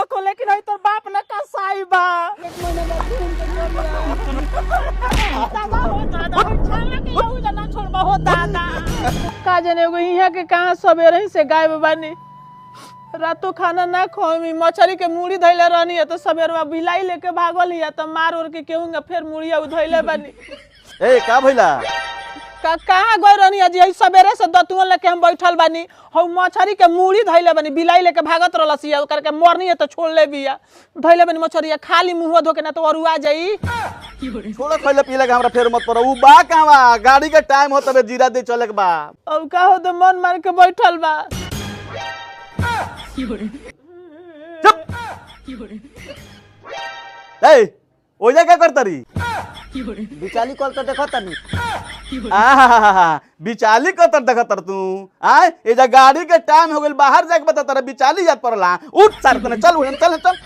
को, लेकिन है तोर बाप न कसाई बा। का जाने एगो यहाँ के कहाँ सवेरे से गायब बानी। रातों खाना ना खोमी, मछली के मुड़ी धैले रहनी है तो सवेरवा बिलाई लेके भागल हिया तो मार ओर के केहूंगा फिर मुड़िया उधैले बानी। ए का भइला? कहाँ गए रहनी है जी? सवेरे से दतुआ लेके हम बैठल बानी, हम मछली के मुड़ी धैले बानी, बिलाई लेके भागत रहलसी करके मरनी है तो छोड़ ले बिया, धैले बानी मछरिया, खाली मुंह धो के ना तो अरुआ जाई। छोड़ा खइले पीले हमरा फेर मत पड़ो। उ बा कहवा गाड़ी के टाइम हो तबे जीरा दे चले के बा। अब का हो तो मन मार के बैठल बा। चुप। ए ओजा क्या करतरी? बिचाली कल तो देखो तनी। बिचाली कतर देखतर तू? आय एजा गाड़ी के टाइम हो गेल, बाहर जाके बता तारा बिचाली याद पड़ला। उठ सर तने चल चल चल।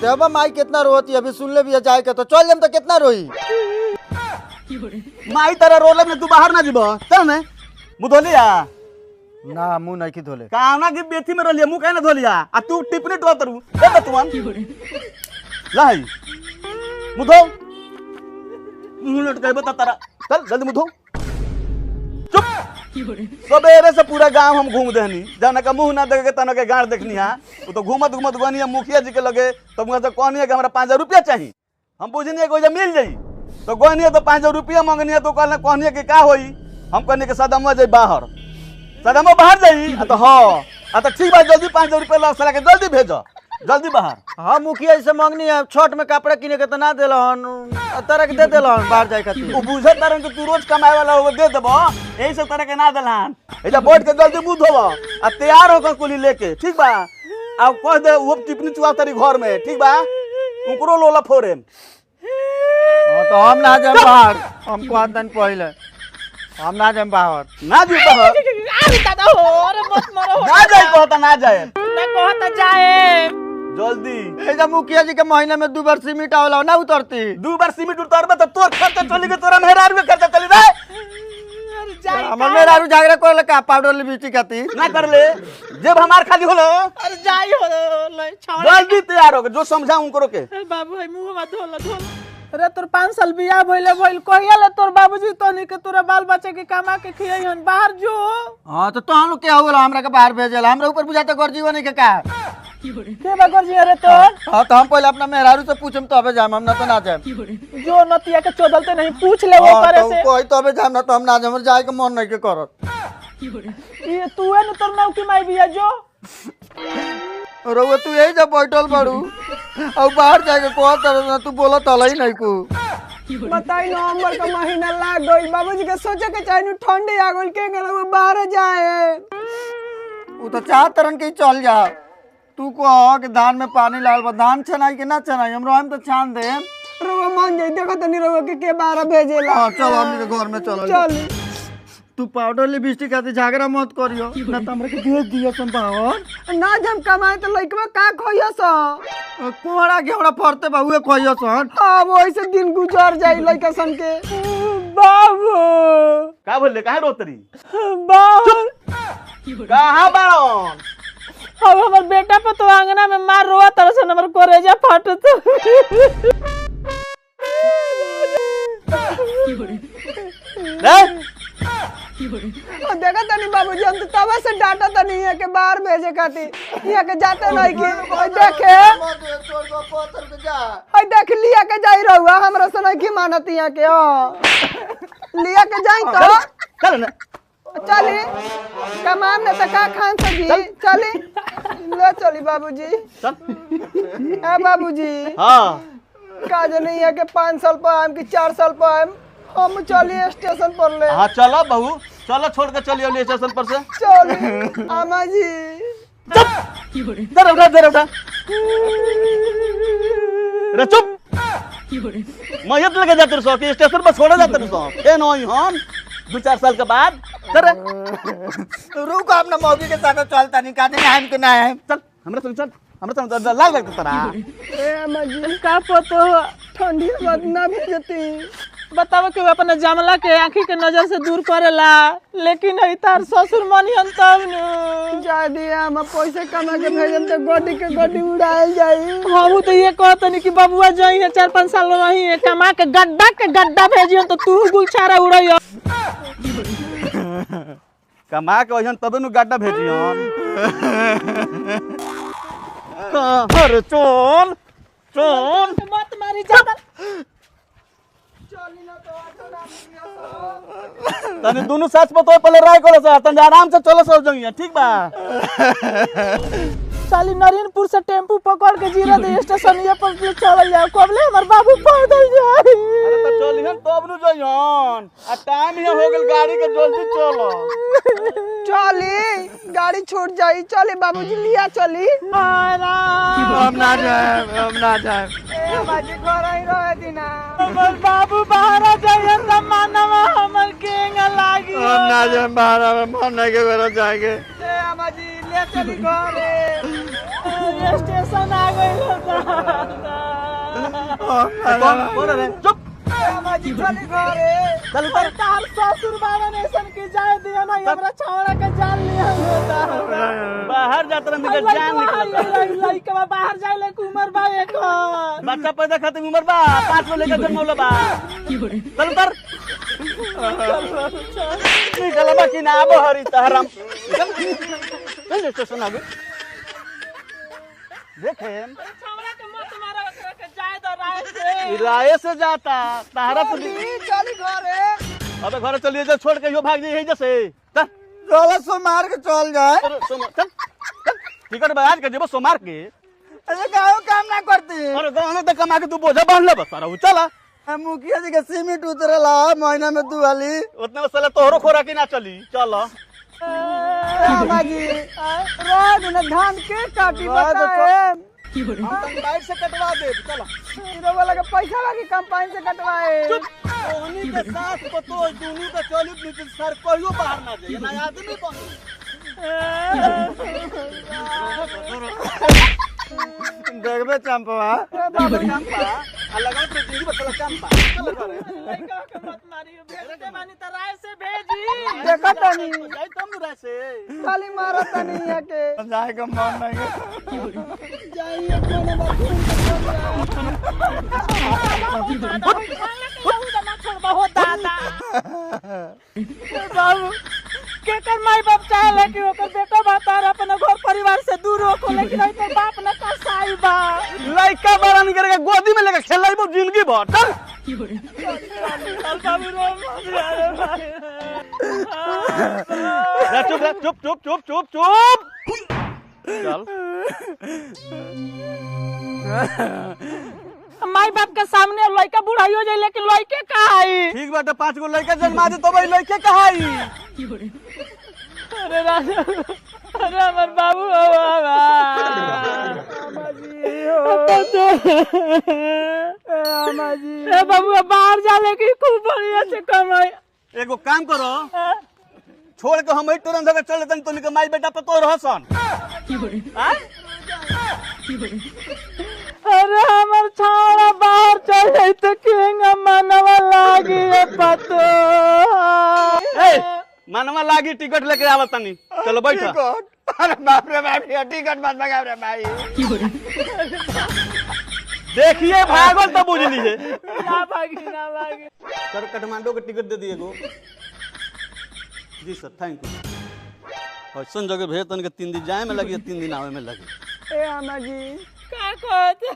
देवा माई कितना रोती अभी सुन ले भी जाए के तो चल जम तो कितना रोई। माई तारा रोले में तू बाहर ना जीबो चल ने मुधोलिया ना मुंह नहीं की धोले काना की बेथी में रोलिया मुंह कहने धोलिया आ तू टिपनी टोतरू ए बतुआन लाई मुधो मुंह लटकाई बता तारा चल जल्दी मुधो। चुप। सबेरे से पूरा गांव हम घूम देहनी, जाने का मुंह ना देखे के तना के गाड़ देखनी है। वो तो घूमत घूमत गनिया मुखिया जी के लगे तो मुझे से कहनी है कि हमरा 5000 रुपया चाहिए। हम पूछनी है कोई मिल जाई तो गनिया तो 5000 रुपया मांगनी है तो कहनी है कि का होई। हम कहनी के सदमवा जाई बाहर, सदमवा बाहर जाई तो हाँ तो ठीक बा जल्दी 5000 रुपया ला सला के जल्दी भेजो जल्दी बाहर। हाँ मुखिया से मांगनी है, छठ में कपड़ा किने के तो ना देलन, तरह के दे देलन बाहर जाए खातिर। वो बुझत तारन कि तू रोज कमाए वाला हो दे देबो, यही सब तरह के ना देलन। एजा बैठ के जल्दी मुंह धोबो आ तैयार होकर कुली लेके ठीक बा। अब कह दे वो टिपनी चुआ तारी घर में ठीक बा, उकरो लोला फोड़े। हां तो हम ना जाम बाहर, हमको आदन पहले हम ना जाम बाहर। ना जी बाहर अरे दादा हो, अरे मत मारो। ना जाए कहता ना जाए ना कहता जाए जल्दी। एजा मुखिया जी के महीने में 2 बार सीमेंट आवला ना उतरती। 2 बार सीमेंट उतारबे तो तोर खर्चा चली के तोरा मेहरारू के खर्चा चली रे। अरे जाए हमर मेहरारू झगड़ा करले का पाउडर लिपस्टिक खाती ना कर ले जब हमार खाली होलो। अरे जाई हो ले छोड़ जल्दी तैयार हो के जो समझा उनको के। बाबू है मुंह में धोला। अरे तोर 5 साल बियाह भइले कहिया ले तोर बाबूजी तोनी के तोरा बाल बच्चे के कमा के खियैहन बाहर जो। हां तो तहन लोग के हो गेल हमरा के बाहर भेजेला, हमरा ऊपर बुझाता कर जीवन के का के बगर जी। अरे तो हां तो हम पहले अपना मेहरारू से पूछम तो अबे जाम, हम ना तो ना जाम। जो नतिया के चोदलते नहीं पूछ ले वो करे से कोई तो अबे जाम ना तो हम ना जाम, जाए के मन नहीं के करत। ये तू है न तोर नाव की माई बिया जो। रोवा तू यही जब बैठल बाड़ू और बाहर जाके कहत ना तू बोलत हलई नहीं को। बताई नवंबर का महीना लाग गई, बाबूजी के सोचे के चाहिए ठंडी आ गई के गेल वो बाहर जाए। उ तो चाहत तरन के चल जा। तू कह कि धान में पानी लाल बा, धान छनाई के ना छनाई हमरा हम तो छान दे। रोवा मान जाई, देखो तनी रोवा के बाहर भेजेला। हां चल हमनी के घर में चल चल। तू पाउडर लिपस्टिक खाती झगड़ा मत करियो ना तो हमरा के भेज दियो तुम बाहर। ना जम कमाए तो लइकवा का खोइयो स कोहड़ा के हमरा फरते बाबू खोइयो सन। हां वो ऐसे दिन गुजर जाई लइका सन के। बाबू का बोले काहे रोतरी? बाबू कहां बाड़न? अब हमर बेटा पे तो आंगना में मार रोआ तरह से हमर कोरेजा फाटत। रे देखा तनी बाबूजी हम तो तब से डांटा तनी है के बाहर भेजे खातिर, यहाँ के जाते नहीं कि देखे देख लिया के जाई रहुआ हमरा से नहीं की मानती यहाँ के। लिया के जाई तो चल ना चली कमाम ने तो का खान सकी चली ले चली बाबूजी। चल ए बाबूजी हां का नहीं है के 5 साल पर आम की 4 साल पर आम हम चलिए स्टेशन पर ले। हाँ चलो बहू चलो छोड़ के चलिए स्टेशन पर से। चल आमा जी जरा उठा रे चुप। मैं ये लगे जाते रहो कि स्टेशन पर छोड़ा जाते रहो ए नहीं हम 2-4 साल के बाद जरा रुक अपना मौगी के साथ चलता नहीं काजे हम के ना है। चल हमरा संग चल हमरा संग लाग लगता तोरा। ए अम्मा जी का पतो ठंडी मत ना भेजती बताओ कि वो अपने जमला के आँखी के नजर से दूर करेला, लेकिन है तार ससुर मनियन तब न जा दिया हम पैसे कमा के भेजम तो गोडी के गोडी उड़ाए जाई। हम तो ये कहतनी कि बबुआ जाई है 4-5 साल वही है कमा के गड्ढा भेजियन तो तू गुलछारा उड़ैया। कमा के वजन तबे नु गाड्डा भेजियन। अरे चल चल मत मारी ज्यादा। तने दोनों साथ में तो पहले राय करो सर, तने आराम से चलो सब जगह ठीक बा। साली नरीनपुर से टेम्पू पकड़ के जीरा दे स्टेशन ये पर चल जाओ, कबले हमर बाबू पैदल जाई। अरे तो चलिहन तब नु जइहन, आ टाइम ही हो गेल गाड़ी के, जल्दी चलो। चली गाड़ी छूट जाई, चली बाबूजी लिया चली। हम ना जाए ए बाजी घर ही रहे दिना। हमर बाबू बाहर जाई त मानवा हमर केंगा लागी। हम ना जाए बाहर में मरने के बेरा जाएंगे। ए अमाजी ले चली घरे, स्टेशन आ गइल कौन रे? चुप। अमाजी चली घरे। चल उतर। तार ससुर बाबा ने ऐसन की जाए दिया ना, हमरा छौड़ा के जान लिया होता। बाहर जात रह मिले जान निकल। लइका बाहर जाए ले उमर बा एक बच्चा पैदा खातिर उम्र बा 5 में लेकर जन्मौला बा। चल उतर। निकल बाकी ना आबो हरी तहरम। चल स्टेशन आगे देखे छौड़ा के मत मारा, ओकरा के जाए द राय से। राय से जाता तहरा तो। चली घरे। अबे घर चलिए जा, छोड़ के यो भाग जाइए जैसे। चल रोला सो मार के चल जाए। चल चल टिकट बयाज के जेबो सोमार के। अरे गाँव काम ना करती। अरे गाने तक कमा के तू बोझा बांध ले बस सारा चला। मुखिया जी के सीमेंट उतरला महीना में 2 वाली। उतने में साला तोहरो खोरा की ना चली। चल बाजी रोड में धान के काटी बताए। बाइक से कटवा दे चला। हीरो वाला के पैसा लागी कंपाइन से कटवाए। ओनी के साथ पतो दुनू के चली नीचे सर कहियो बाहर ना जाए ना आदमी बन। देखबे चंपवा चंपा आ लगा तो दीदी बतला चंपा चल करे। लइका के मत मारियो, भेजते बानी त राय से भेजी। देखा तनी जाई तुम नु से खाली मारा तनी है के जाए के मन नहीं जाइए कोने बाबू केकर माई बाप चाहे कि ओकर बेटा बातार अपने घर परिवार से दूर हो, लेकिन आई तो बाप न कसाई बा। लइका बड़ा निकर के गोदी में लेके खेलाइबो जिंदगी भर। चल बाबू रो चुप चुप चुप चुप चुप चुप चल। माई बाप के सामने लइका बुढ़ाई जाए, लेकिन लइके का आई। ठीक बाटे 5 गो लइका जन्मा दे तो भाई लइके कहाई। अरे राजा, अरे हमर बाबू हो बाबा। ए बाबू बाहर जाले की खूब बढ़िया से कमाई। एगो काम करो, छोड़ के हम तुरंत अगर चल तन तो निके माई बेटा पतो रहसन। अरे हमर छौड़ा बाहर चल जाई तो केंगा मनवा लागी पतो। ए मनवा लागी टिकट लेके आवत तनी। चलो बैठ। अरे बाप रे बाप रे टिकट मत मंगा रे भाई। देखिए भागल तो बुझ लीजिए। ना भागी ना भागी। सर काठमांडू के टिकट दे दिए गो। जी सर थैंक यू। और सन जगह भेज तन के 3 दिन जाए में लगी 3 दिन आवे में लगी। ए आमा जी का कहते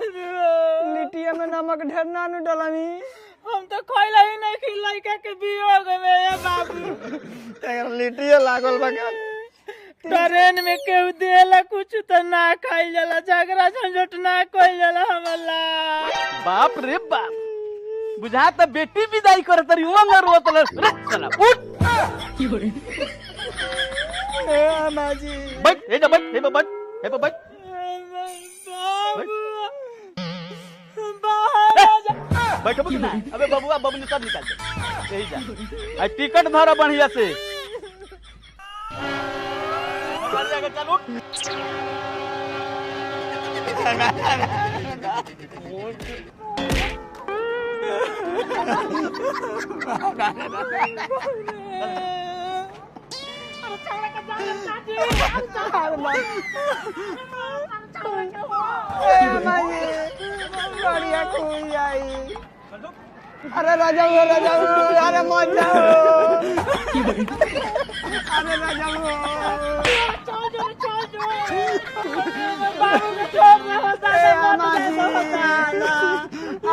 लिट्टिया में नमक ढेर ना नु डलमी। हम तो खइला ही नहीं कि लइका के वियोग में ए बाबू। तेर लिट्टिया लागल बगा। ट्रेन में केहू देला कुछ तो ना खाई जाला, झगड़ा झंझट ना कोई जाला हमला। बाप रे बाप, बुझा त बेटी विदाई कर तरी उंग रोत ले। रे चला उठ। ए आमा जी बैठ ए जा बैठ ए बैठ ए बैठ। बैठो कि ना। अबे बबुआ बबनी सब निकाल दे। यही जा आ टिकट धरा बढ़िया से। चल उठ। बढ़िया खुल जाई। अरे राजा अरे मत जाओ। अरे राजा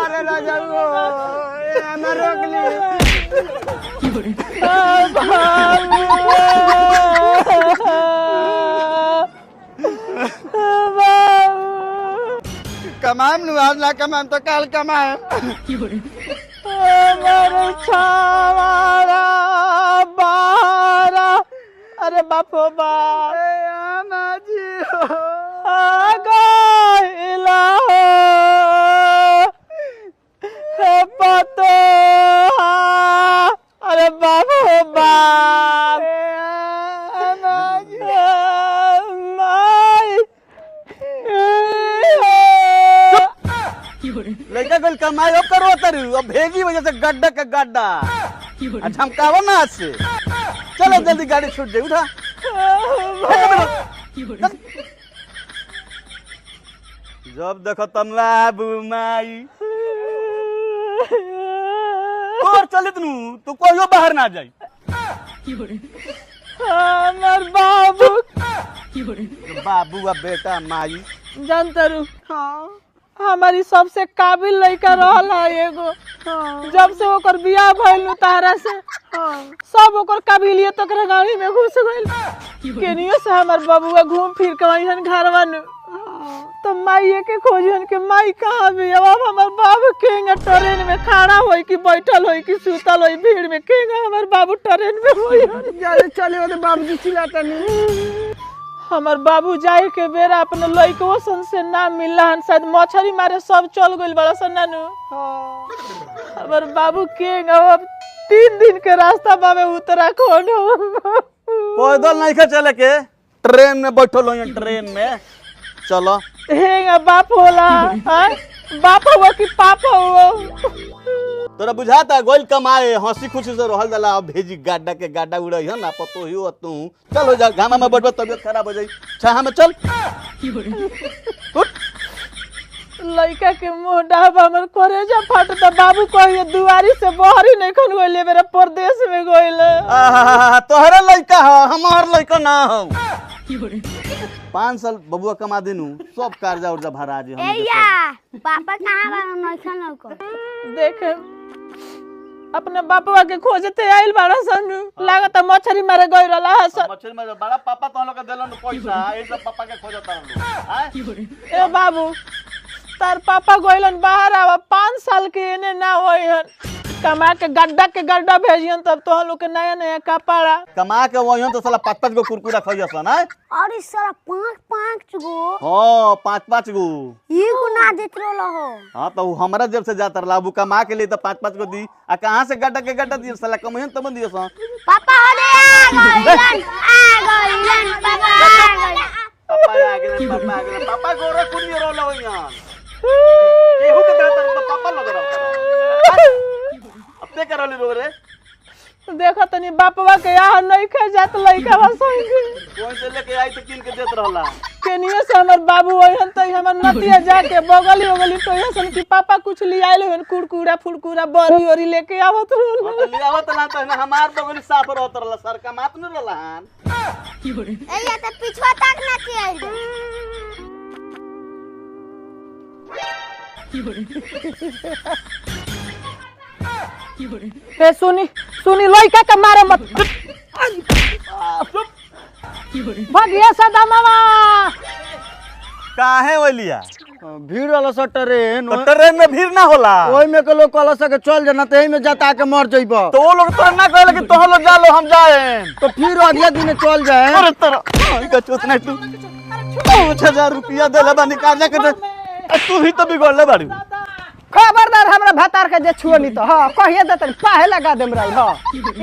अरे राजा मैं रोक ली। कमाम नु आज ना कमाम तो कल कमाम। अरे बापो बाप पतो अरे बापो बाप लड़का कोई कमाई अब करो तरु अब भेजी वजह से गड्ढा का गड्ढा झमकावा ना आज से। चलो जल्दी गाड़ी छूट जाए उठा। जब देखो तमला बुमाई और चलित नू तू कोई बाहर ना जाई। हमार बाबू बाबू अब बेटा माई जानतरू हमारी सबसे काबिल लड़का रहल है एगो। जब से ओकर बियाह भइल तारा से सब ओकर काबिलियत ओकर गाड़ी में घुस गइल। केनियो से हमार बबुआ घूम फिर के वहीन घरवा न तो माई के खोजन के माई कहाँ भी अब हमार बाबू केंगा ट्रेन में खड़ा होई कि बैठल होई कि सुतल होई भीड़ में केंगा हमार बाबू ट्रेन में होई। जल्दी चले तो बाबूजी चिल्लाता नहीं। हमार बाबू जाए के बेरा अपने लइकवो सन से ना मिलला हन शायद मछरी मारे सब चल गइल बड़ा सन नानू। हमार बाबू के अब 3 दिन के रास्ता बाबे उत्तराखंड पैदल नहीं खा चले के ट्रेन में बैठल हो ट्रेन में चलो। हेंगा बाप होला बाप हुआ कि पाप हुआ तोरा बुझाता गोल कमाए हंसी खुशी से रहल जाला। अब भेजी गाड्डा के गाड्डा उड़ई है ना पतो ही हो तू चल हो जा घामा में बैठ तबियत खराब हो जाई छाहा में चल। लइका के मुंह डाब हमर करेजा फाटता। बाबू कहिए दुआरी से बहरी नहीं खन गइले मेरा परदेश में गइले। तोहरा लइका ह हमार लइका ना हो। 5 साल बबुआ कमा देनु सब कर्जा उर्जा भरा जे हम। पापा कहां बान नइखन लौको देखे अपने बापवा के खोजते आइल बाड़ा सन लागत मछरी मारे गई रहला हसन। मछली में बड़ा पापा तो लोग देलन पैसा ए सब पापा के खोजता लोग। ए बाबू तार पापा गइलन बाहर आवा 5 साल के एने ना होइहन कमा के गड्ढा भेजियन तब तो लोग के नया नया कपड़ा कमा के वही तो साला 5-5 गो कुरकुरा खइयसन है। और इस सारा 5 गो हां 5-5 गो एगो ना देत रहलो हो। हां तो हमरा जब से जातर लाबू कमा के लिए तो 5-5 गो दी आ कहां से गड्ढा के गड्ढा दिए साला कमहन तब दिएसन। पापा होले आ गइलन पापा गोरा कुनी रोला होइयान केहू के देतर तो पापा लग रहा अपने करली रो रे। देखो तनी बापवा के यहाँ नहीं खे जात लइका बसई कोई से लेके आई तो किन के देत रहला। केनियो से हमर बाबू ओहन त हमर नतिया जाके बगली तो हसन कि पापा कुछ ले आइल हन कुरकुरा फुरकुरा बरी ओरी लेके आवत रहल। तो ले आवत ना तो हमार बगली साफ रहत रहला सर का मात न रहला हन। ए या त पिछवा तक ना के आइल। ए सुनी लइका के मारे मत भगिया सदा मामा काहे ओलिया भीड़ वाला सा ट्रेन तो ट्रेन में भीड़ ना होला ओई में के लोग कहला सके चल जाना तो एही में जाता के मर जइबो। तो वो लोग तो ना कहले कि तोह लोग जा लो हम जाए तो फिर अगले दिन चल जाए। अरे तेरा का चोत नहीं तू 5000 रुपया देले बानी कर्जा के तू ही तो बिगड़ले बाड़ी। खबरदार हमरा भतार के जे छुअनी तो हां कहिए दे तनी पाहे लगा देम रही हां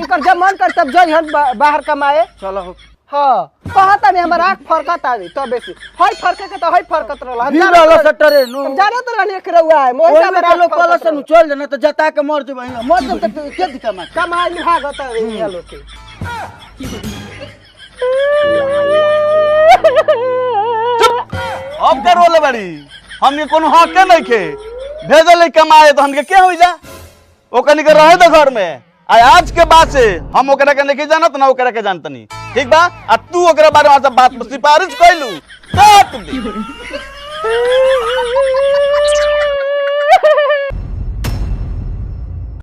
इकर जब मन कर तब जई हम बाहर कमाए। चलो हां कहता नहीं हमार आंख फरकत आवी तो बेसी हई फरके के तो हई फरकत रहल हम भीड़ वाला सटरे नु हम जाने तो रहनी के रहुआ है मोर ओही से में हमार लोग कल से नु चल जाना तो जता के मर जेबै मर जब तक के दिक्कत मत कमाई में भागत है ये लोग के अब कर रोले बड़ी हमके कोनो हक के नहीं के भेजल कमाए तो हमके के होई जा ओकनी के रहे दो घर में आज के बाद से हम ओकरा के नहीं जानत ना ओकरा के जानतनी ठीक बा आ तू ओकरा बारे में बात सिफारिश कइलू काट दे